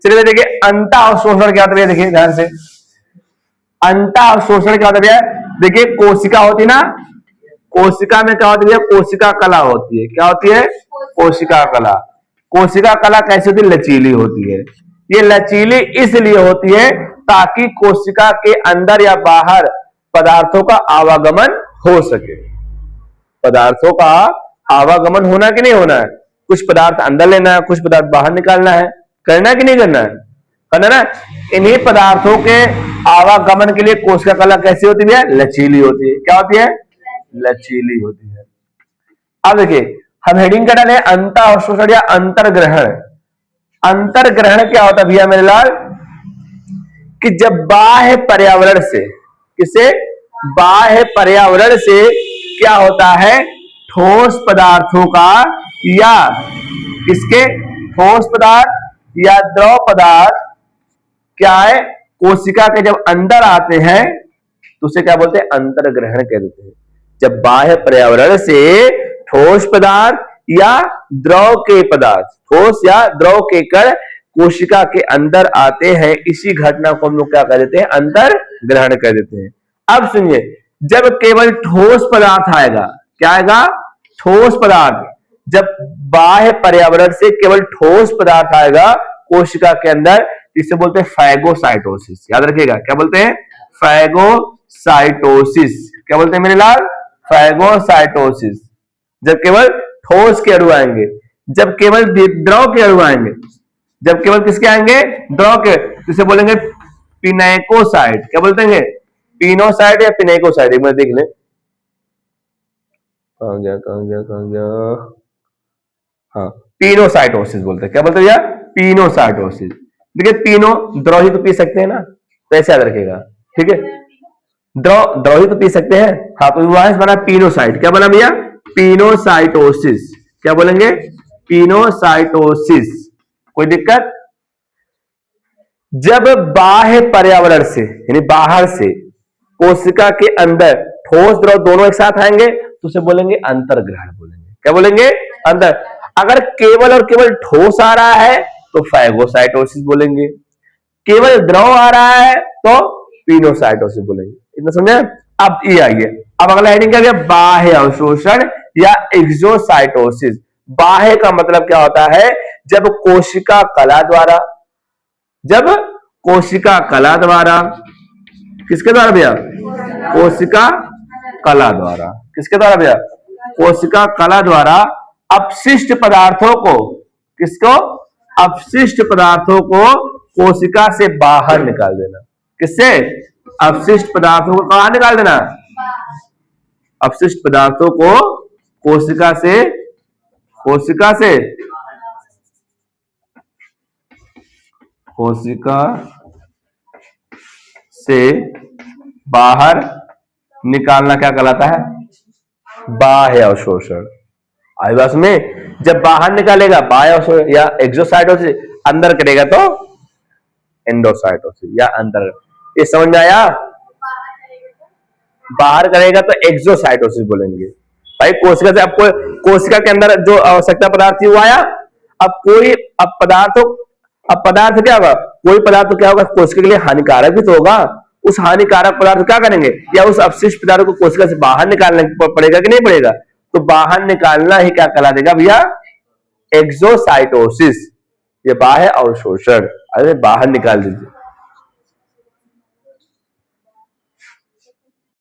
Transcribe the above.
चलिए देखिए अंता अवशोषण क्या होता है, देखिए ध्यान से। अंता अवशोषण क्या होता है, देखिए कोशिका होती है ना, कोशिका में क्या होती है, कोशिका कला होती है। क्या होती है, कोशिका कला। कोशिका कला कैसी होती है, लचीली होती है। ये लचीली इसलिए होती है ताकि कोशिका के अंदर या बाहर पदार्थों का आवागमन हो सके। पदार्थों का आवागमन होना कि नहीं होना है, कुछ पदार्थ अंदर लेना है, कुछ पदार्थ बाहर निकालना है, करना है कि नहीं करना है, करना ना। इन्हीं पदार्थों के आवागमन के लिए कोशिका कला कैसी होती है, लचीली होती है। क्या होती है, लचीली होती है। अब देखिए हम हेडिंग का डाले अंतर अवशोषण या अंतर्ग्रहण। अंतर्ग्रहण क्या होता है भैया मेरे लाल, कि जब बाह्य पर्यावरण से, किसे, बाह्य पर्यावरण से क्या होता है, ठोस पदार्थों का या किसके, ठोस पदार्थ या द्रव पदार्थ क्या है, कोशिका के जब अंदर आते हैं तो उसे क्या बोलते हैं, अंतर्ग्रहण कह देते हैं। जब बाह्य पर्यावरण से ठोस पदार्थ या द्रव के पदार्थ, ठोस या द्रव के कण कोशिका के अंदर आते हैं, इसी घटना को हम लोग क्या कह देते हैं, अंतर्ग्रहण कह देते हैं। अब सुनिए, जब केवल ठोस पदार्थ आएगा, क्या आएगा, ठोस पदार्थ, जब बाह्य पर्यावरण से केवल ठोस पदार्थ आएगा कोशिका के अंदर, इसे बोलते हैं फैगोसाइटोसिस। याद रखिएगा, क्या बोलते हैं, फैगोसाइटोसिस। क्या बोलते हैं मेरे लाल, फैगोसाइटोसिस। जब केवल ठोस के अणु आएंगे, जब केवल द्रव के अणु आएंगे, जब केवल किसके आएंगे, द्रव के, इसे बोलेंगे पिनेकोसाइट। क्या बोलते हैं, पिनोसाइट या पिनेकोसाइट, एक बार देख ले, कहां गया कहां गया कहां गया, हाँ पिनोसाइटोसिस बोलते हैं। क्या बोलते हैं भैया, पिनोसाइटोसिस। देखिए पिनो द्रव ही तो पी सकते हैं ना, तो ऐसे याद रखेगा, ठीक है, द्रव ही तो पी सकते हैं, हाँ, तो वहां बना पिनोसाइट। क्या बना भैया, पिनोसाइटोसिस। क्या बोलेंगे, पिनोसाइटोसिस। कोई दिक्कत, जब बाह्य पर्यावरण से यानी बाहर से कोशिका के अंदर ठोस द्रव दोनों एक साथ आएंगे तो उसे बोलेंगे अंतर्ग्रहण बोलेंगे। क्या बोलेंगे, अंतर। अगर केवल और केवल ठोस आ रहा है तो फैगोसाइटोसिस बोलेंगे, केवल द्रव आ रहा है तो पिनोसाइटोसिस बोलेंगे। इतना समझे। अब ये आइए, अब अगला हेडिंग क्या गया, बाह्य अवशोषण या एक्सोसाइटोसिस। बाह्य का मतलब क्या होता है, जब कोशिका कला द्वारा, जब कोशिका कला द्वारा, किसके द्वारा भैया, कोशिका कला द्वारा, किसके द्वारा भैया, कोशिका कला द्वारा अपशिष्ट पदार्थों को, किसको, अपशिष्ट पदार्थों को कोशिका से बाहर निकाल देना। किससे, अपशिष्ट पदार्थों को कहां निकाल देना, अपशिष्ट पदार्थों को कोशिका से, कोशिका से, कोशिका से बाहर निकालना क्या कहलाता है, बाह्य अवशोषण। आई बात में, जब बाहर निकालेगा बाह्य अवशोषण या एक्सोसाइटोसिस, अंदर करेगा तो एंडोसाइटोसिस या अंदर। ये समझ में आया, बाहर करेगा तो एक्सोसाइटोसिस बोलेंगे। भाई कोशिका से, अब कोशिका के अंदर जो आवश्यकता पदार्थ थी वो आया, अब कोई, अब पदार्थ क्या होगा, कोई पदार्थ क्या होगा, कोशिका के लिए हानिकारक भी तो होगा, उस हानिकारक पदार्थ क्या करेंगे, या उस अपशिष्ट पदार्थ को कोशिका से बाहर निकालना पड़ेगा कि नहीं पड़ेगा, तो बाहर निकालना ही क्या कहला देगा भैया, एक्सोसाइटोसिस। ये बाह्य अवशोषण, अरे बाहर निकाल दीजिए।